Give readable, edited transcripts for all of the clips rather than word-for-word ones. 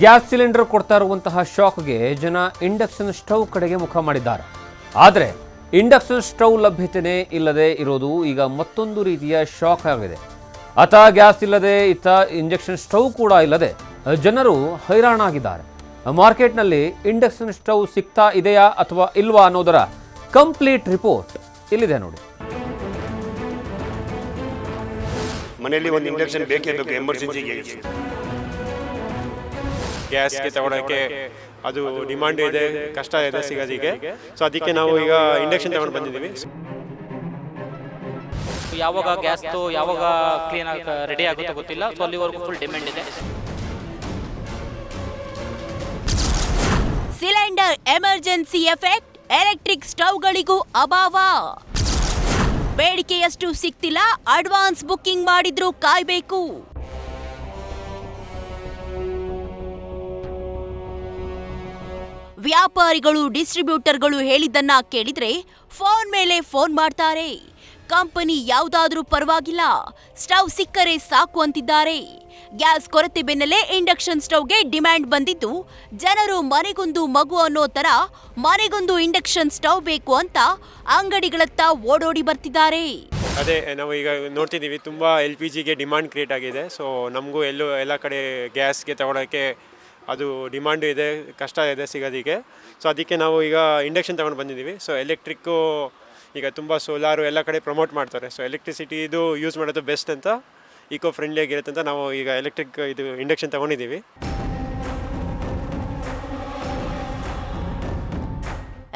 Gas cylinder ಕೊಡ್ತಾ ಇರುವಂತಹ ಶಾಕ್ಗೆ ಜನ ಇಂಡಕ್ಷನ್ ಸ್ಟವ್ ಕಡೆಗೆ ಮುಖ ಮಾಡಿದ್ದಾರೆ. ಆದರೆ ಇಂಡಕ್ಷನ್ ಸ್ಟವ್ ಲಭ್ಯತೆಯೇ ಇಲ್ಲದೆ ಇರೋದು ಈಗ ಮತ್ತೊಂದು ರೀತಿಯ ಶಾಕ್ ಆಗಿದೆ. ಅತ ಗ್ಯಾಸ್ ಇಲ್ಲದೆ ಇತ್ತ ಇಂಡಕ್ಷನ್ ಸ್ಟವ್ ಕೂಡ ಇಲ್ಲದೆ ಜನರು ಹೈರಾಣಾಗಿದ್ದಾರೆ. ಮಾರ್ಕೆಟ್ನಲ್ಲಿ ಇಂಡಕ್ಷನ್ ಸ್ಟವ್ ಸಿಗ್ತಾ ಇದೆಯಾ ಅಥವಾ ಇಲ್ವಾ ಅನ್ನೋದರ ಕಂಪ್ಲೀಟ್ ರಿಪೋರ್ಟ್ ಇಲ್ಲಿದೆ ನೋಡಿ. ಮನೆಯಲ್ಲಿ ಒಂದು ಇಂಡಕ್ಷನ್ ಬೇಕೇ ಬೇಕು, ಎಮರ್ಜೆನ್ಸಿಗೆ ಗ್ಯಾಸ್ಗೆ ತಗೊಳಕ್ಕೆ ಅದು ಡಿಮಾಂಡ್ ಇದೆ, ಕಷ್ಟ ಇದೆ ಸಿಗೋದಿಕ್ಕೆ. ಸೊ ಅದಕ್ಕೆ ನಾವು ಈಗ ಇಂಡಕ್ಷನ್ ತಗೊಂಡು ಬಂದಿದ್ದೀವಿ. ಯಾವಾಗ ಗ್ಯಾಸ್ ಯಾವಾಗ ಕ್ಲೀನ್ ಆಗಿ ರೆಡಿ ಆಗುತ್ತೋ ಗೊತ್ತಿಲ್ಲ. ಸೊ ಅಲ್ಲಿವರೆಗೂ ಫುಲ್ ಡಿಮ್ಯಾಂಡ್ ಇದೆ. ಸಿಲಿಂಡರ್ ಎಮರ್ಜೆನ್ಸಿ ಎಫೆಕ್ಟ್, ಎಲೆಕ್ಟ್ರಿಕ್ ಸ್ಟವ್ಗಳಿಗೂ ಅಭಾವ. ಬೇಡಿಕೆಯಷ್ಟು ಸಿಗ್ತಿಲ್ಲ, ಅಡ್ವಾನ್ಸ್ ಬುಕ್ಕಿಂಗ್ ಮಾಡಿದ್ರೂ ಕಾಯ್ಬೇಕು. ವ್ಯಾಪಾರಿಗಳು, ಡಿಸ್ಟ್ರಿಬ್ಯೂಟರ್ಗಳು ಹೇಳಿದ್ದನ್ನ ಕೇಳಿದ್ರೆ ಫೋನ್ ಮೇಲೆ ಫೋನ್ ಮಾಡ್ತಾರೆ. ಕಂಪನಿ ಯಾವುದಾದ್ರೂ ಪರವಾಗಿಲ್ಲ, ಸ್ಟವ್ ಸಿಕ್ಕರೆ ಸಾಕು ಅಂತಿದ್ದಾರೆ. ಗ್ಯಾಸ್ ಕೊರತೆ ಬೆನ್ನಲ್ಲೇ ಇಂಡಕ್ಷನ್ ಸ್ಟವ್ಗೆ ಡಿಮ್ಯಾಂಡ್ ಬಂದಿದ್ದು, ಜನರು ಮನೆಗೊಂದು ಮಗು ಅನ್ನೋ ತರ ಮನೆಗೊಂದು ಇಂಡಕ್ಷನ್ ಸ್ಟವ್ ಬೇಕು ಅಂತ ಅಂಗಡಿಗಳತ್ತ ಓಡೋಡಿ ಬರ್ತಿದ್ದಾರೆ. ಅದೇ ನಾವು ಈಗ ನೋಡ್ತಿದ್ದೀವಿ, ತುಂಬ LPGಗೆ ಡಿಮಾಂಡ್ ಕ್ರಿಯೇಟ್ ಆಗಿದೆ. ಸೊ ನಮಗೂ ಎಲ್ಲ ಕಡೆ ಗ್ಯಾಸ್ಗೆ ತಗೊಳಕ್ಕೆ ಅದು ಡಿಮಾಂಡು ಇದೆ, ಕಷ್ಟ ಇದೆ ಸಿಗೋದಕ್ಕೆ. ಸೊ ಅದಕ್ಕೆ ನಾವು ಈಗ ಇಂಡಕ್ಷನ್ ತಗೊಂಡು ಬಂದಿದ್ದೀವಿ. ಸೊ ಎಲೆಕ್ಟ್ರಿಕ್ಕು ಈಗ ತುಂಬ ಸೋಲಾರು ಎಲ್ಲ ಕಡೆ ಪ್ರಮೋಟ್ ಮಾಡ್ತಾರೆ. ಸೊ ಎಲೆಕ್ಟ್ರಿಸಿಟಿ ಇದು ಯೂಸ್ ಮಾಡೋದು ಬೆಸ್ಟ್ ಅಂತ, ಈಕೋ ಫ್ರೆಂಡ್ಲಿ ಆಗಿರುತ್ತೆ ಅಂತ ನಾವು ಈಗ ಎಲೆಕ್ಟ್ರಿಕ್ ಇದು ಇಂಡಕ್ಷನ್ ತಗೊಂಡಿದ್ದೀವಿ.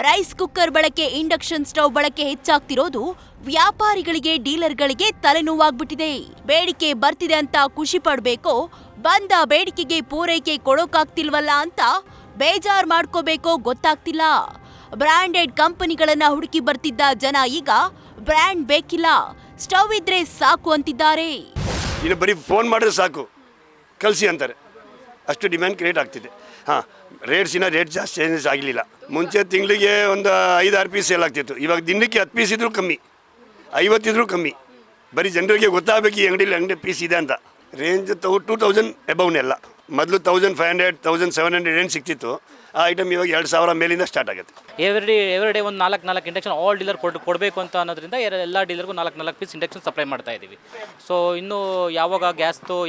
ರೈಸ್ ಕುಕ್ಕರ್ ಬಳಕೆ, ಇಂಡಕ್ಷನ್ ಸ್ಟವ್ ಬಳಕೆ ಹೆಚ್ಚಾಗ್ತಿರೋದು ವ್ಯಾಪಾರಿಗಳಿಗೆ, ಡೀಲರ್ಗಳಿಗೆ ತಲೆನೋವಾಗ್ಬಿಟ್ಟಿದೆ. ಬೇಡಿಕೆ ಬರ್ತಿದೆ ಅಂತ ಖುಷಿ ಪಡ್ಬೇಕೋ, ಬಂದ ಬೇಡಿಕೆಗೆ ಪೂರೈಕೆ ಕೊಡೋಕಾಗ್ತಿಲ್ವಲ್ಲ ಅಂತ ಬೇಜಾರ್ ಮಾಡ್ಕೋಬೇಕೋ ಗೊತ್ತಾಗ್ತಿಲ್ಲ. ಬ್ರಾಂಡೆಡ್ ಕಂಪನಿಗಳನ್ನ ಹುಡುಕಿ ಬರ್ತಿದ್ದ ಜನ ಈಗ ಬ್ರ್ಯಾಂಡ್ ಬೇಕಿಲ್ಲ, ಸ್ಟವ್ ಇದ್ರೆ ಸಾಕು ಅಂತಿದ್ದಾರೆ. ಇನ್ನು ಬರೀ ಫೋನ್ ಮಾಡಿದ್ರೆ ಸಾಕು ಕಳಿಸಿ ಅಂತಾರೆ, ಅಷ್ಟು ಡಿಮ್ಯಾಂಡ್ ಕ್ರಿಯೇಟ್ ಆಗ್ತಿದೆ. ರೇಟ್ ಜಾಸ್ತಿ ಚೇಂಜಸ್ ಆಗಲಿಲ್ಲ. ಮುಂಚೆ ತಿಂಗಳಿಗೆ ಒಂದು 5-6 ಪೀಸ್ ಸೇಲ್ ಆಗ್ತಿತ್ತು. ಇವಾಗ ದಿನಕ್ಕೆ 10 ಪೀಸ್ ಇದ್ರೂ ಕಮ್ಮಿ, 50 ಇದ್ರೂ ಕಮ್ಮಿ. ಬರೀ ಜನರಿಗೆ ಗೊತ್ತಾಗಬೇಕು ಈ ಅಂಗಡಿ ಪೀಸ್ ಇದೆ ಅಂತ. ರೇಂಜ್ 2000 ಎಬವ್ನೆಲ್ಲ. ಮೊದಲು 1500, 1700 ಏನು ಸಿಗ್ತಿತ್ತು. ಆ ಐಟಮ್ ಇವಾಗ 2000 ಮೇಲಿಂದ ಸ್ಟಾರ್ಟ್ ಆಗುತ್ತೆ. ಎವ್ರಿ ಡೇ ಒಂದು 4 ಇಂಡಕ್ಷನ್ ಆಲ್ ಡೀಲರ್ ಕೊಡಬೇಕು ಅಂತ ಅನ್ನೋದ್ರಿಂದ ಎಲ್ಲ ಡೀಲರ್ಗೂ 4 ಪೀಸ್ ಇಂಡಕ್ಷನ್ ಸಪ್ಲೈ ಮಾಡ್ತಾ ಇದ್ದೀವಿ. ಸೊ ಇನ್ನು ಯಾವಾಗ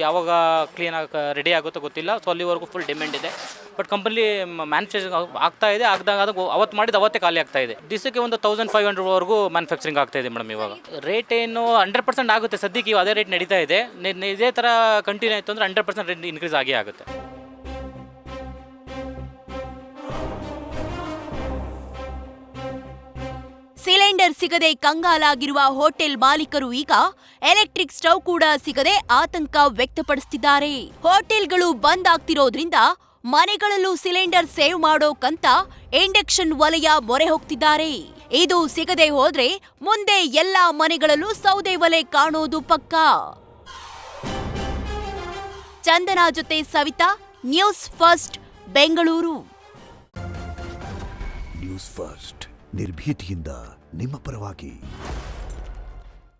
ಯಾವಾಗ ಕ್ಲೀನ್ ರೆಡಿ ಆಗುತ್ತೋ ಗೊತ್ತಿಲ್ಲ. ಸೊ ಅಲ್ಲಿವರೆಗೂ ಫುಲ್ ಡಿಮ್ಯಾಂಡ್ ಇದೆ. ಬಟ್ ಕಂಪನಿ ಮ್ಯಾನುಫ್ಯಾಕ್ಚರಿಂಗ್ ಆಗ್ತಾ ಇದೆ, ಅವತ್ತು ಮಾಡಿದ ಅವತ್ತೇ ಖಾಲಿ ಆಗ್ತಾ ಇದೆ. ದಿವಸಕ್ಕೆ ಒಂದು 1500ವರೆಗೂ ಮ್ಯಾನುಫ್ಯಾಕ್ಚರಿಂಗ್ ಆಗ್ತಾ ಇದೆ ಮೇಡಮ್. ಇವಾಗ ರೇಟ್ ಏನು 100% ಆಗುತ್ತೆ. ಸದ್ಯಕ್ಕೆ ಅದೇ ರೇಟ್ ನಡೀತಾ ಇದೆ. ಇದೇ ಥರ ಕಂಟಿನ್ಯೂ ಆಯಿತು ಅಂದರೆ 100% ರೇಟ್ ಇನ್ಕ್ರೀಸ್ ಆಗೇ ಆಗುತ್ತೆ. ಸಿಲಿಂಡರ್ ಸಿಗದೆ ಕಂಗಾಲಾಗಿರುವ ಹೋಟೆಲ್ ಮಾಲೀಕರು ಈಗ ಎಲೆಕ್ಟ್ರಿಕ್ ಸ್ಟವ್ ಕೂಡ ಸಿಗದೆ ಆತಂಕ ವ್ಯಕ್ತಪಡಿಸುತ್ತಿದ್ದಾರೆ. ಹೋಟೆಲ್ಗಳು ಬಂದ್ ಆಗ್ತಿರೋದ್ರಿಂದ ಮನೆಗಳಲ್ಲೂ ಸಿಲಿಂಡರ್ ಸೇವ್ ಮಾಡೋಕಂತ ಇಂಡಕ್ಷನ್ ವಲಯ ಮೊರೆ ಹೋಗ್ತಿದ್ದಾರೆ. ಇದು ಸಿಗದೆ ಹೋದ್ರೆ ಮುಂದೆ ಎಲ್ಲಾ ಮನೆಗಳಲ್ಲೂ ಸೌದೆ ಒಲೆ ಕಾಣೋದು ಪಕ್ಕಾ. ಚಂದನಾ ಜೊತೆ Savitha, news first, Bengaluru. News first ನಿರ್ಭೀತಿಯಿಂದ ನಿಮ್ಮ ಪರವಾಗಿ.